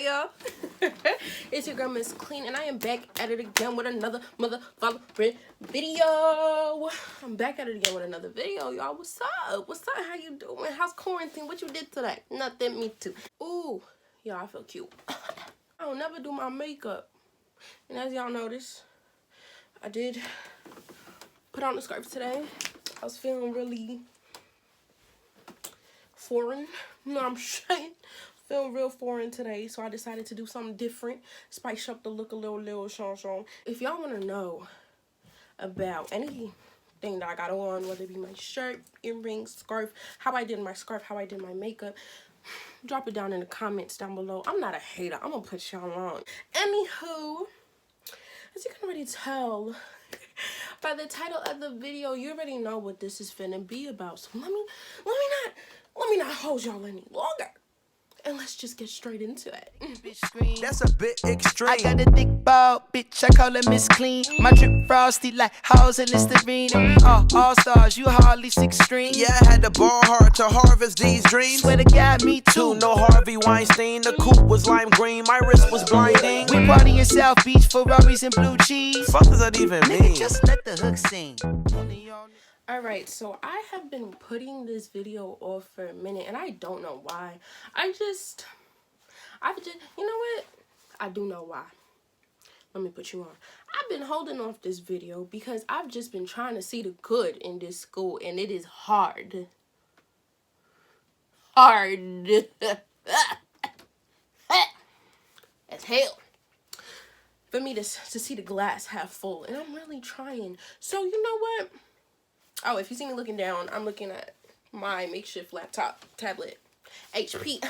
up, y'all? It's your girl, Miss Clean, and I am back at it again with another motherfucking video. I'm back at it again with another video, y'all. What's up? What's up? How you doing? How's quarantine? What you did today? Nothing. Me too. Ooh, y'all, I feel cute. I don't never do my makeup, and as y'all notice, I did put on the scarf today. I was feeling really foreign. You know what I'm saying? Feeling real foreign today, so I decided to do something different, spice up the look a little shon. If y'all want to know about anything that I got on, whether it be my shirt, earrings, scarf, how I did my scarf, how I did my makeup, drop it down in the comments down below. I'm not a hater. I'm gonna put y'all on. Anywho, as you can already tell by the title of the video, you already know what this is finna be about. So let me not hold y'all any longer. And let's just get straight into it. That's a bit extreme. I got a thick ball, bitch, I call her Miss Clean. My drip frosty like hoes in Listerine. All stars, you hardly 6'3". Yeah, I had to ball hard to harvest these dreams. Swear to God, me too. No Harvey Weinstein, the coupe was lime green, my wrist was blinding. We party in South Beach, Ferraris and blue cheese. Fuck does that even mean? Just let the hook sing. Alright, so I have been putting this video off for a minute, and I don't know why. I've just, you know what? I do know why. Let me put you on. I've been holding off this video because I've just been trying to see the good in this school, and it is hard. Hard. As hell. For me to see the glass half full, and I'm really trying. So, you know what? Oh, if you see me looking down, I'm looking at my makeshift tablet, HP,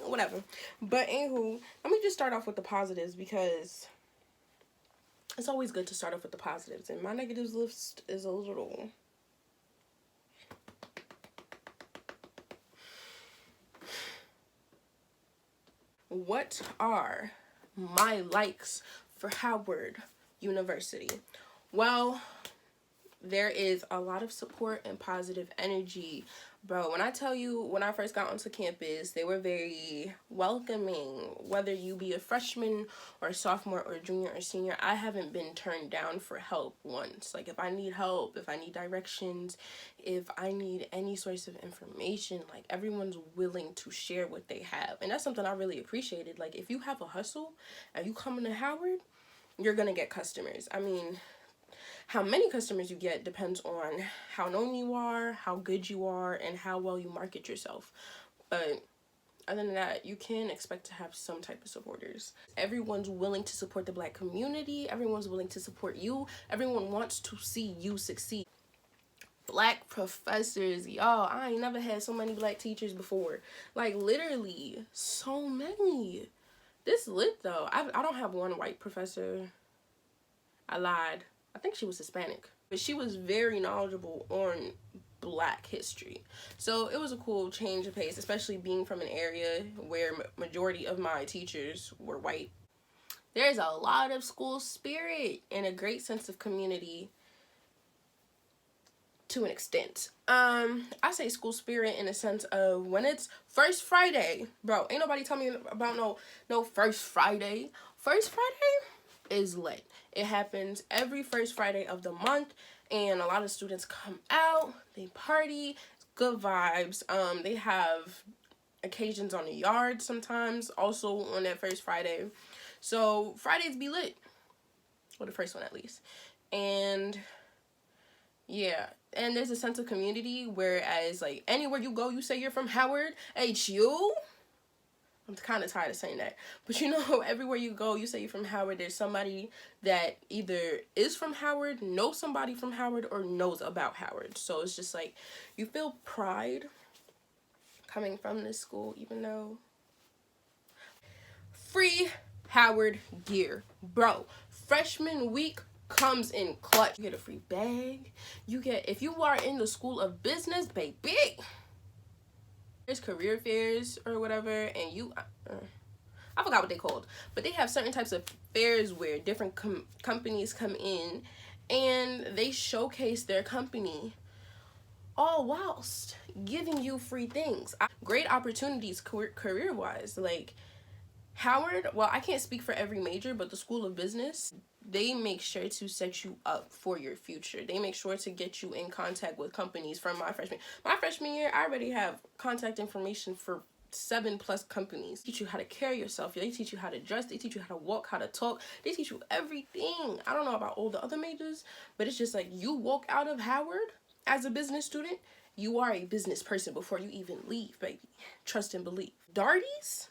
whatever. But anywho, let me just start off with the positives because it's always good to start off with the positives. And my negatives list is a little... What are my likes for Howard University? Well, there is a lot of support and positive energy. Bro, when I tell you, when I first got onto campus, they were very welcoming. Whether you be a freshman or a sophomore or junior or senior, I haven't been turned down for help once. Like, if I need help, if I need directions, if I need any source of information, like, everyone's willing to share what they have. And that's something I really appreciated. Like, if you have a hustle and you come into Howard, you're gonna get customers. I mean, how many customers you get depends on how known you are, how good you are, and how well you market yourself. But other than that, you can expect to have some type of supporters. Everyone's willing to support the Black community. Everyone's willing to support you. Everyone wants to see you succeed. Black professors, y'all, I ain't never had so many Black teachers before. Like, literally, so many. This lit, though. I don't have one white professor. I lied. I think she was Hispanic, but she was very knowledgeable on Black history. So it was a cool change of pace, especially being from an area where majority of my teachers were white. There's a lot of school spirit and a great sense of community to an extent. I say school spirit in a sense of when it's First Friday, bro, ain't nobody tell me about no First Friday. First Friday is lit. It happens every first Friday of the month, and a lot of students come out, they party, good vibes. They have occasions on the yard sometimes, also on that first Friday. So Fridays be lit, or the first one at least. And yeah, and there's a sense of community, whereas like anywhere you go, you say you're from Howard, HU. I'm kind of tired of saying that. But you know, everywhere you go, you say you're from Howard, there's somebody that either is from Howard, knows somebody from Howard, or knows about Howard. So it's just like, you feel pride coming from this school, even though... Free Howard gear. Bro, freshman week comes in clutch. You get a free bag. You get, if you are in the school of business, baby... There's career fairs or whatever, and you I forgot what they called, but they have certain types of fairs where different companies come in and they showcase their company, all whilst giving you free things. Great opportunities career wise. Like, Howard, well, I can't speak for every major, but the School of Business, they make sure to set you up for your future. They make sure to get you in contact with companies from my freshman year. I already have contact information for 7+ companies. They teach you how to carry yourself. They teach you how to dress. They teach you how to walk, how to talk. They teach you everything. I don't know about all the other majors, but it's just like you walk out of Howard as a business student, you are a business person before you even leave, baby. Trust and believe. Darties?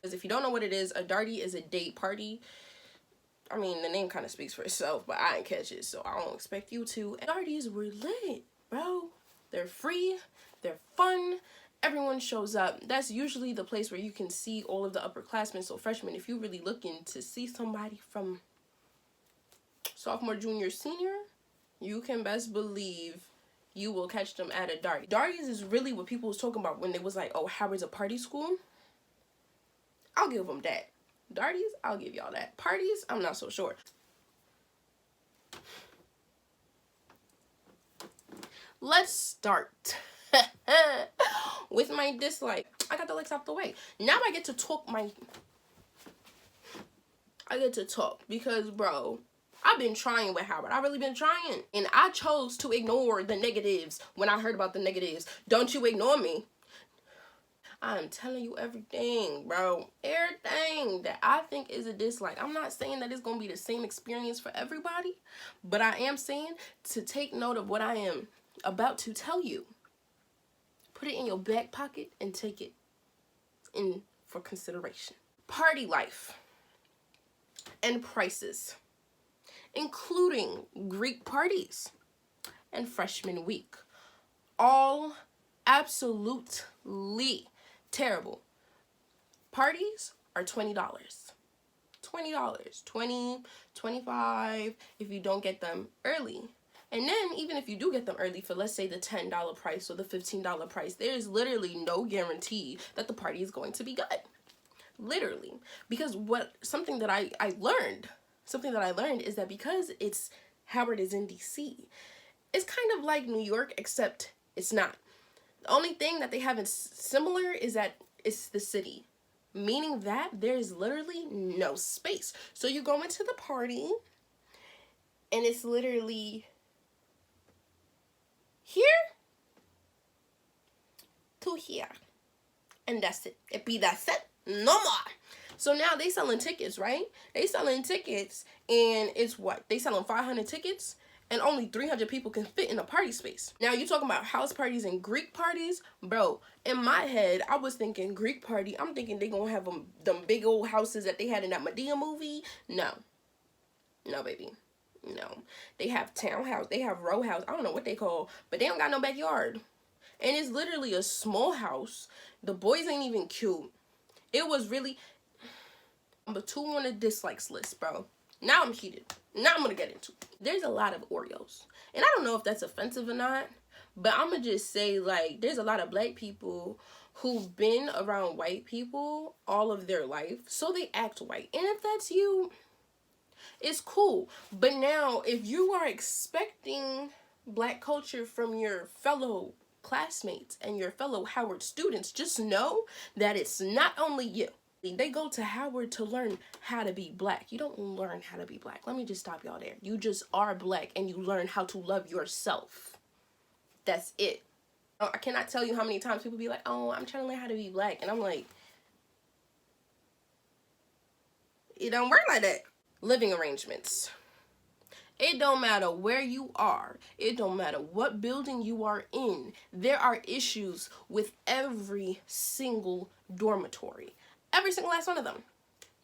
Because if you don't know what it is, a darty is a date party. I mean, the name kind of speaks for itself, but I didn't catch it, so I don't expect you to. And darties were lit, bro. They're free, they're fun, everyone shows up. That's usually the place where you can see all of the upperclassmen. So freshmen, if you're really looking to see somebody from sophomore, junior, senior, you can best believe you will catch them at a darty. Darties is really what people was talking about when they was like, oh, Howard's a party school. I'll give them that. Darties, I'll give y'all that. Parties, I'm not so sure. Let's start with my dislike. I got the likes out the way. Now I get to talk because, bro, I've been trying with Howard. I've really been trying. And I chose to ignore the negatives when I heard about the negatives. Don't you ignore me. I'm telling you everything, bro. Everything that I think is a dislike. I'm not saying that it's going to be the same experience for everybody, but I am saying to take note of what I am about to tell you. Put it in your back pocket and take it in for consideration. Party life and prices, including Greek parties and freshman week. All absolutely terrible. Parties are $20. $20, 20, 25 if you don't get them early. And then even if you do get them early for, let's say, the $10 price or the $15 price, there is literally no guarantee that the party is going to be good. Literally. Because something that I learned is that because Howard is in DC, it's kind of like New York, except it's not. The only thing that they have in similar is that it's the city, meaning that there is literally no space. So you go into the party and it's literally here to here, and that's it. That's it. No more. So now they selling tickets, right? They selling tickets, and it's what? They selling 500 tickets, and only 300 people can fit in a party space. Now, you talking about house parties and Greek parties? Bro, in my head, I was thinking Greek party. I'm thinking they gonna have them big old houses that they had in that Medea movie. No. No, baby. No. They have townhouse. They have row house. I don't know what they call, but they don't got no backyard. And it's literally a small house. The boys ain't even cute. It was really... Number 2 on the dislikes list, bro. Now I'm heated. Now I'm gonna get into it. There's a lot of Oreos. And I don't know if that's offensive or not, but I'm gonna just say, like, there's a lot of black people who've been around white people all of their life, so they act white. And if that's you, it's cool. But now, if you are expecting black culture from your fellow classmates and your fellow Howard students, just know that it's not only you. They go to Howard to learn how to be black. You don't learn how to be black. Let me just stop y'all there. You just are black and you learn how to love yourself. That's it. I cannot tell you how many times people be like, oh, I'm trying to learn how to be black. And I'm like, it don't work like that. Living arrangements. It don't matter where you are. It don't matter what building you are in. There are issues with every single dormitory. Every single last one of them.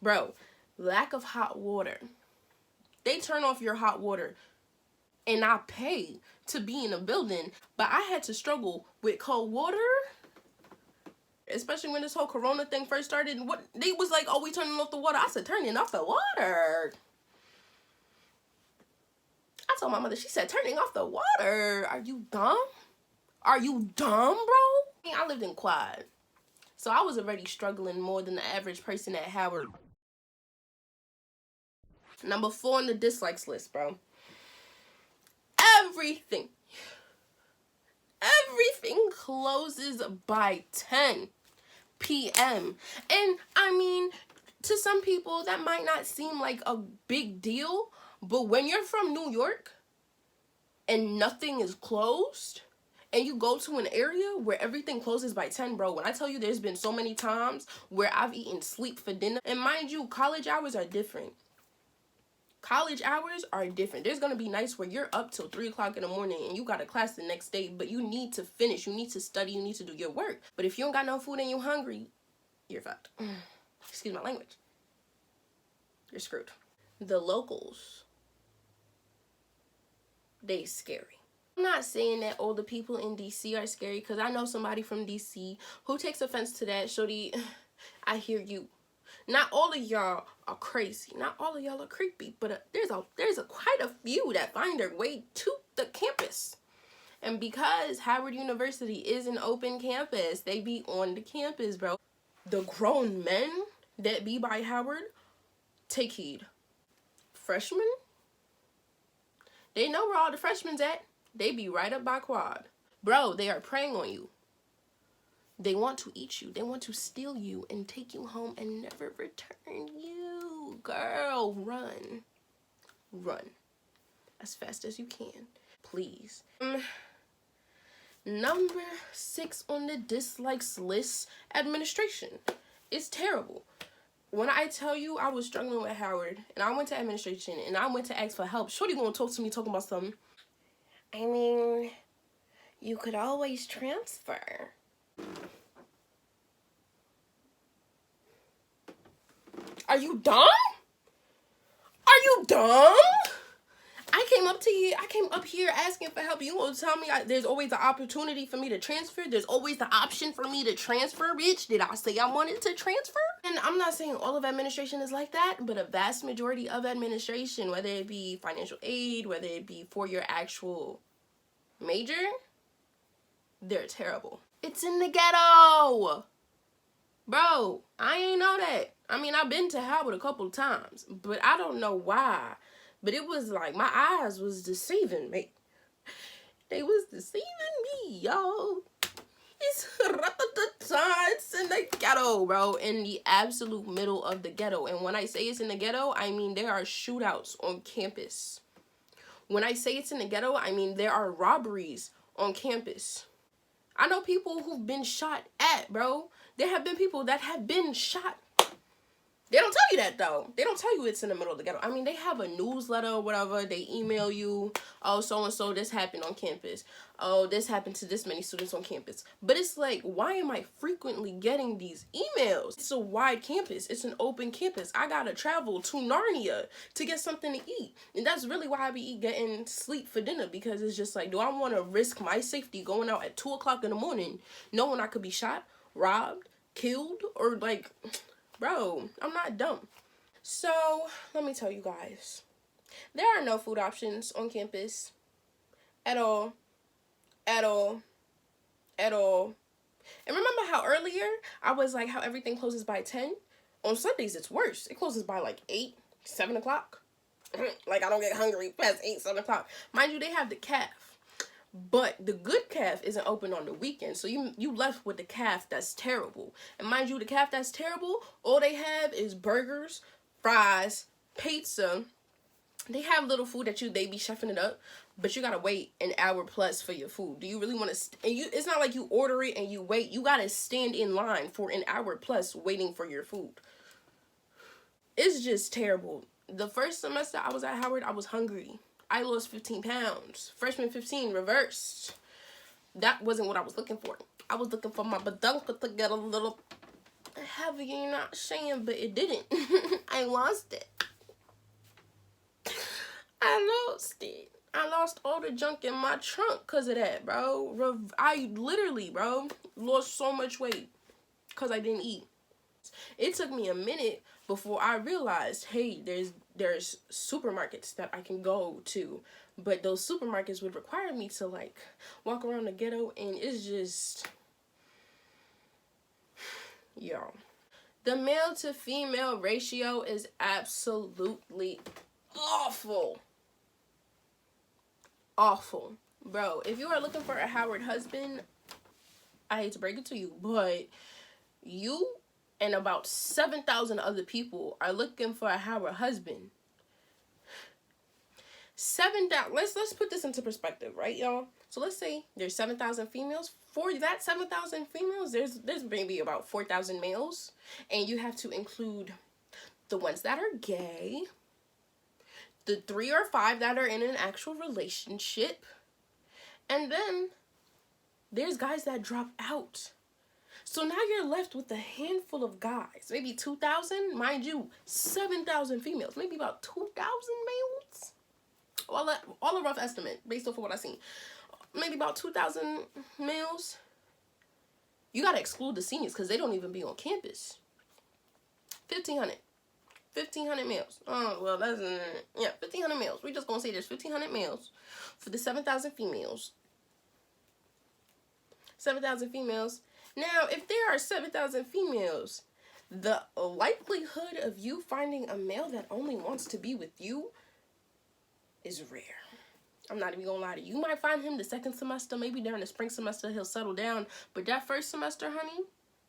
Bro, lack of hot water. They turn off your hot water. And I pay to be in a building. But I had to struggle with cold water. Especially when this whole corona thing first started. They was like, oh, we turning off the water. I said, turning off the water? I told my mother, she said, turning off the water? Are you dumb? Are you dumb, bro? I lived in Quad. So I was already struggling more than the average person at Howard. Number 4 on the dislikes list, bro. Everything closes by 10. p.m. And I mean, to some people that might not seem like a big deal, but when you're from New York and nothing is closed, and you go to an area where everything closes by 10, bro, when I tell you there's been so many times where I've eaten sleep for dinner, and mind you, college hours are different. College hours are different. There's going to be nights where you're up till 3 o'clock in the morning and you got a class the next day, but you need to finish, you need to study, you need to do your work. But if you don't got no food and you're hungry, you're fucked. Excuse my language. You're screwed. The locals, they scary. I'm not saying that all the people in DC are scary, because I know somebody from DC who takes offense to that. Shorty, I hear you. Not all of y'all are crazy. Not all of y'all are creepy, but there's a quite a few that find their way to the campus. And because Howard University is an open campus, they be on the campus, bro. The grown men that be by Howard, take heed. Freshmen, they know where all the freshmen at. They be right up by Quad. Bro, they are preying on you. They want to eat you. They want to steal you and take you home and never return you. Girl, run. Run. As fast as you can. Please. Number 6 on the dislikes list, administration. It's terrible. When I tell you I was struggling with Howard and I went to administration and I went to ask for help, shorty gonna talk to me talking about something. I mean, you could always transfer. Are you dumb? Are you dumb? I came up here asking for help. You gonna tell me there's always the opportunity for me to transfer? There's always the option for me to transfer, bitch. Did I say I wanted to transfer? And I'm not saying all of administration is like that, but a vast majority of administration, whether it be financial aid, whether it be for your actual major, they're terrible. It's in the ghetto. Bro, I ain't know that. I mean, I've been to Howard a couple of times, but I don't know why. But it was like my eyes was deceiving me. They was deceiving me, y'all. It's in the ghetto, bro. In the absolute middle of the ghetto. And when I say it's in the ghetto, I mean there are shootouts on campus. When I say it's in the ghetto, I mean there are robberies on campus. I know people who've been shot at, bro. There have been people that have been shot. They don't tell you that, though. They don't tell you it's in the middle of the ghetto. I mean, they have a newsletter or whatever. They email you, oh, so-and-so, this happened on campus. Oh, this happened to this many students on campus. But it's like, why am I frequently getting these emails? It's a wide campus. It's an open campus. I gotta travel to Narnia to get something to eat. And that's really why I be getting sleep for dinner, because it's just like, do I want to risk my safety going out at 2 o'clock in the morning knowing I could be shot, robbed, killed, or like... Bro, I'm not dumb. So, let me tell you guys. There are no food options on campus. At all. At all. At all. And remember how earlier I was like how everything closes by 10? On Sundays, it's worse. It closes by like 8, 7 o'clock. Like, I don't get hungry past 8, 7 o'clock. Mind you, they have the calf. But the good calf isn't open on the weekend. So you left with the calf that's terrible. And mind you, the calf that's terrible, all they have is burgers, fries, pizza. They have little food that they be chefing it up, but you gotta wait an hour plus for your food. Do you really want to? And it's not like you order it and you wait. You gotta stand in line for an hour plus waiting for your food. It's just terrible. The first semester I was at Howard, I was hungry. I lost 15 pounds. Freshman 15 reversed. That wasn't what I was looking for. I was looking for my badunka to get a little heavier, you know what I'm saying? But it didn't. I lost it. I lost all the junk in my trunk because of that, bro. I literally, bro, lost so much weight because I didn't eat. It took me a minute before I realized, hey, there's supermarkets that I can go to, but those supermarkets would require me to like walk around the ghetto, and it's just, yo, the male to female ratio is absolutely awful. Bro, if you are looking for a Howard husband, I hate to break it to you, but You and about 7,000 other people are looking for a Howard husband. 7,000. Let's put this into perspective, right, y'all? So let's say there's 7,000 females. For that 7,000 females, there's maybe about 4,000 males, and you have to include the ones that are gay, the 3 or 5 that are in an actual relationship, and then there's guys that drop out. So now you're left with a handful of guys, maybe 2,000, mind you, 7,000 females, maybe about 2,000 males. All a rough estimate based off of what I've seen. Maybe about 2,000 males. You gotta exclude the seniors because they don't even be on campus. 1,500 males. Oh, well, that's, 1,500 males. We're just gonna say there's 1,500 males for the 7,000 females. 7,000 females. Now, if there are 7,000 females, the likelihood of you finding a male that only wants to be with you is rare. I'm not even gonna lie to you. You might find him the second semester, maybe during the spring semester he'll settle down. But that first semester, honey,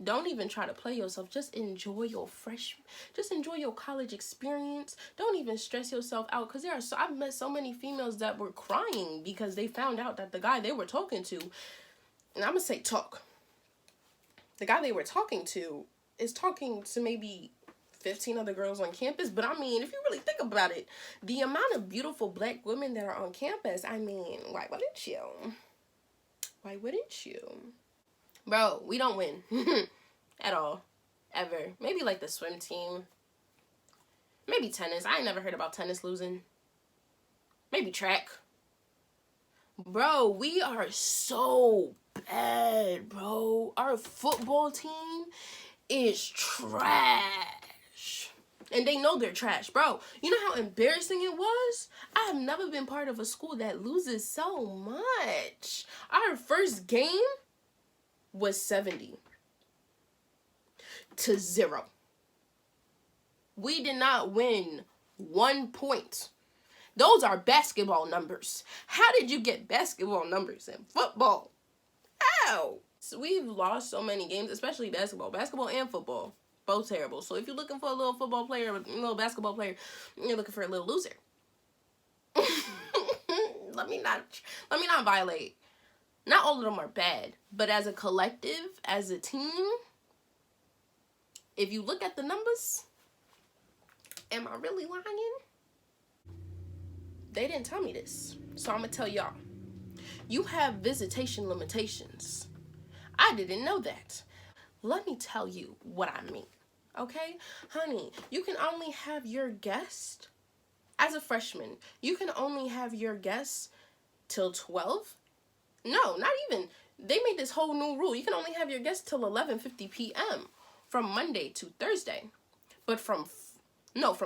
don't even try to play yourself. Just enjoy your just enjoy your college experience. Don't even stress yourself out, because I've met so many females that were crying because they found out that the guy they were talking to, and I'm gonna say the guy they were talking to is talking to maybe 15 other girls on campus. But I mean, if you really think about it, the amount of beautiful black women that are on campus, I mean, why wouldn't you? Why wouldn't you? Bro, we don't win. At all. Ever. Maybe like the swim team. Maybe tennis. I ain't never heard about tennis losing. Maybe track. Bro, we are so bad, bro. Our football team is trash. And they know they're trash. Bro, you know how embarrassing it was? I have never been part of a school that loses so much. Our first game was 70-0. We did not win 1 point. Those are basketball numbers. How did you get basketball numbers in football? How? So we've lost so many games, especially basketball. Basketball and football. Both terrible. So if you're looking for a little football player, a little basketball player, you're looking for a little loser. Let me not violate. Not all of them are bad, but as a collective, as a team, if you look at the numbers, am I really lying? They didn't tell me this, so I'm gonna tell y'all. You have visitation limitations. I didn't know that. Let me tell you what I mean, okay? Honey, you can only have your guest, as a freshman, you can only have your guests till 12. No, not even. They made this whole new rule. You can only have your guests till 11:50 p.m. from Monday to Thursday. But from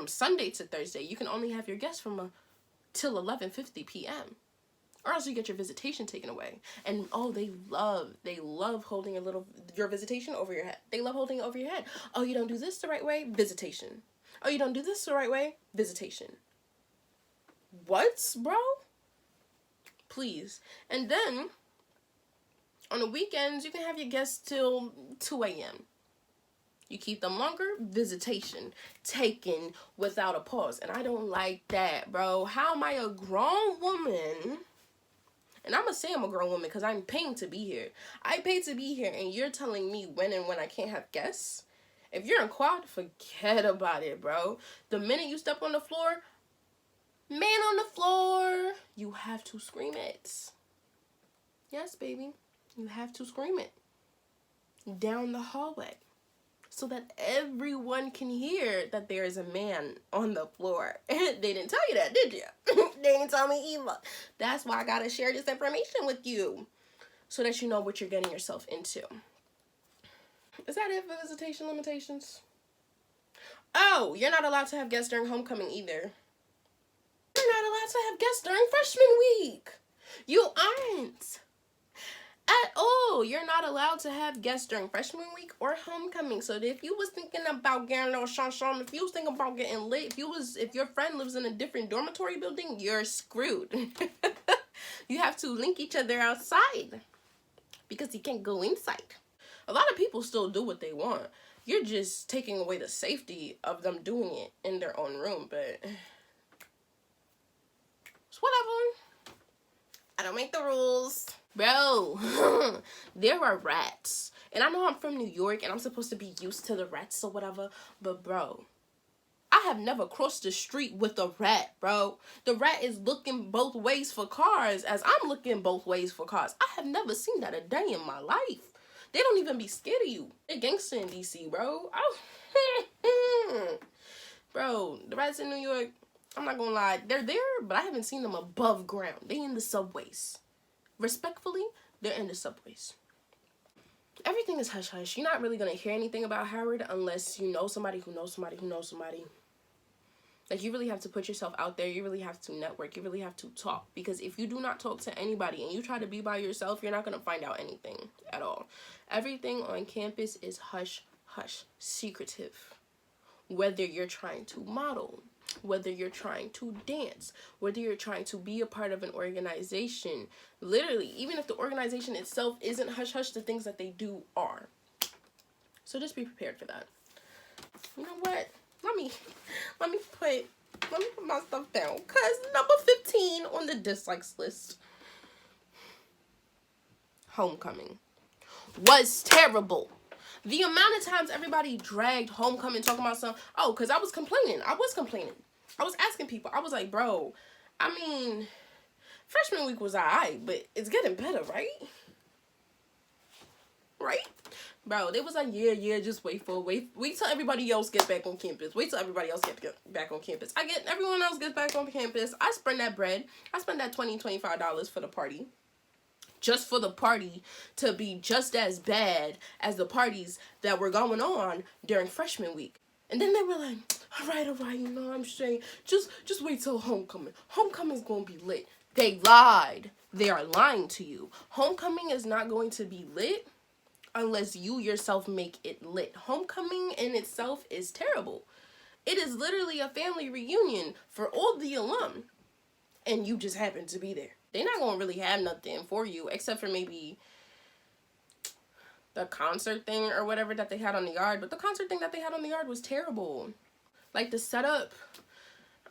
Sunday to Thursday, you can only have your guests from till 11:50 p.m. Or else you get your visitation taken away. And oh, they love holding your visitation over your head. They love holding it over your head. Oh, you don't do this the right way? Visitation. Oh, you don't do this the right way? Visitation. What, bro? Please. And then on the weekends, you can have your guests till 2 a.m. You keep them longer, visitation taken without a pause. And I don't like that, bro. How am I a grown woman? And I'm going to say I'm a grown woman because I'm paying to be here. I paid to be here, and you're telling me when and when I can't have guests? If you're in quad, forget about it, bro. The minute you step on the floor, man on the floor, you have to scream it. Yes, baby. You have to scream it down the hallway so that everyone can hear that there is a man on the floor. They didn't tell you that, did you? They didn't tell me either. That's why I gotta share this information with you so that you know what you're getting yourself into. Is that it for visitation limitations? Oh, you're not allowed to have guests during homecoming either. You're not allowed to have guests during freshman week. You aren't. At all. You're not allowed to have guests during freshman week or homecoming. So if you was thinking about getting a little shon, if you was thinking about getting lit, if your friend lives in a different dormitory building, you're screwed. You have to link each other outside because you can't go inside. A lot of people still do what they want. You're just taking away the safety of them doing it in their own room, but it's whatever. I don't make the rules. Bro, there are rats. And I know I'm from New York and I'm supposed to be used to the rats or whatever, but bro, I have never crossed the street with a rat, bro. The rat is looking both ways for cars as I'm looking both ways for cars. I have never seen that a day in my life. They don't even be scared of you. They're gangster in DC, bro. Bro, the rats in New York, I'm not gonna lie, they're there, but I haven't seen them above ground. They in the subways. Respectfully, they're in the subways. Everything is hush-hush. You're not really gonna hear anything about Howard unless you know somebody who knows somebody who knows somebody. Like, you really have to put yourself out there. You really have to network. You really have to talk. Because if you do not talk to anybody and you try to be by yourself, you're not going to find out anything at all. Everything on campus is hush-hush, secretive. Whether you're trying to model, whether you're trying to dance, whether you're trying to be a part of an organization. Literally, even if the organization itself isn't hush-hush, the things that they do are. So just be prepared for that. You know what? Let me put my stuff down. Cause number 15 on the dislikes list. Homecoming was terrible. The amount of times everybody dragged Homecoming talking about something. Oh, cause I was complaining. I was asking people. I was like, bro, I mean, freshman week was alright, but it's getting better, right? Right? Bro, they was like, yeah, just wait till everybody else gets back on campus. Wait till everybody else get back on campus. Everyone else gets back on campus. I spend that bread. I spend that $20, $25 for the party. Just for the party to be just as bad as the parties that were going on during freshman week. And then they were like, all right, you know, I'm straight. Just wait till homecoming. Homecoming's gonna be lit. They lied. They are lying to you. Homecoming is not going to be lit unless you yourself make it lit. Homecoming in itself is terrible. It is literally a family reunion for all the alum. And you just happen to be there. They're not going to really have nothing for you except for maybe the concert thing or whatever that they had on the yard. But the concert thing that they had on the yard was terrible. Like, the setup,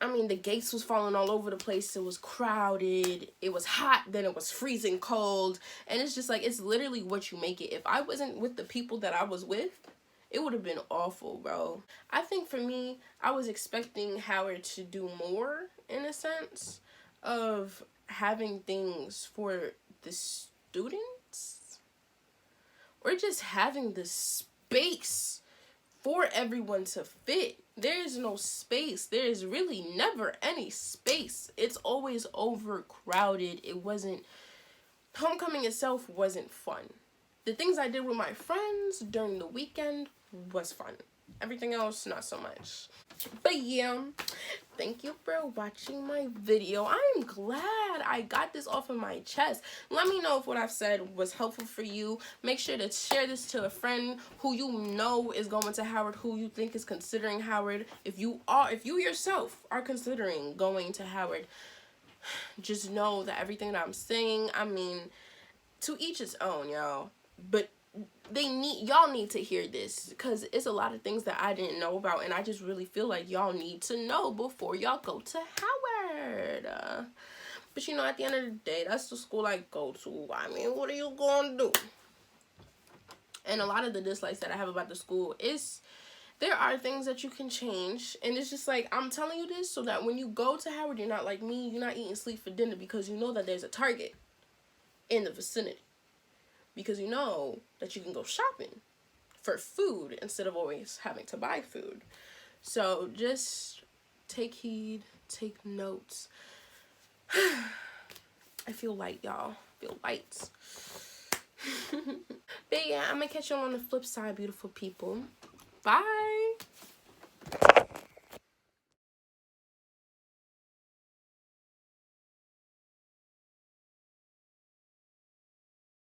I mean, the gates was falling all over the place. It was crowded. It was hot. Then it was freezing cold. And it's just like, it's literally what you make it. If I wasn't with the people that I was with, it would have been awful, bro. I think for me, I was expecting Howard to do more, in a sense, of having things for the students. Or just having the space for everyone to fit. There is no space. There is really never any space. It's always overcrowded. Homecoming itself wasn't fun. The things I did with my friends during the weekend was fun. Everything else, not so much. But yeah, thank you for watching my video. I'm glad I got this off of my chest. Let me know if what I've said was helpful for you. Make sure to share this to a friend who you know is going to Howard, who you think is considering Howard. If you yourself are considering going to Howard, just know that everything that I'm saying, I mean, to each his own, y'all. But y'all need to hear this because it's a lot of things that I didn't know about, and I just really feel like y'all need to know before y'all go to Howard. But you know, at the end of the day, that's the school I go to. I mean, what are you gonna do? And a lot of the dislikes that I have about the school is there are things that you can change, and it's just like, I'm telling you this so that when you go to Howard, you're not like me. You're not eating sleep for dinner because you know that there's a Target in the vicinity. Because you know that you can go shopping for food instead of always having to buy food. So just take heed, take notes. I feel light, y'all. I feel light. But yeah, I'm gonna catch you on the flip side, beautiful people. Bye.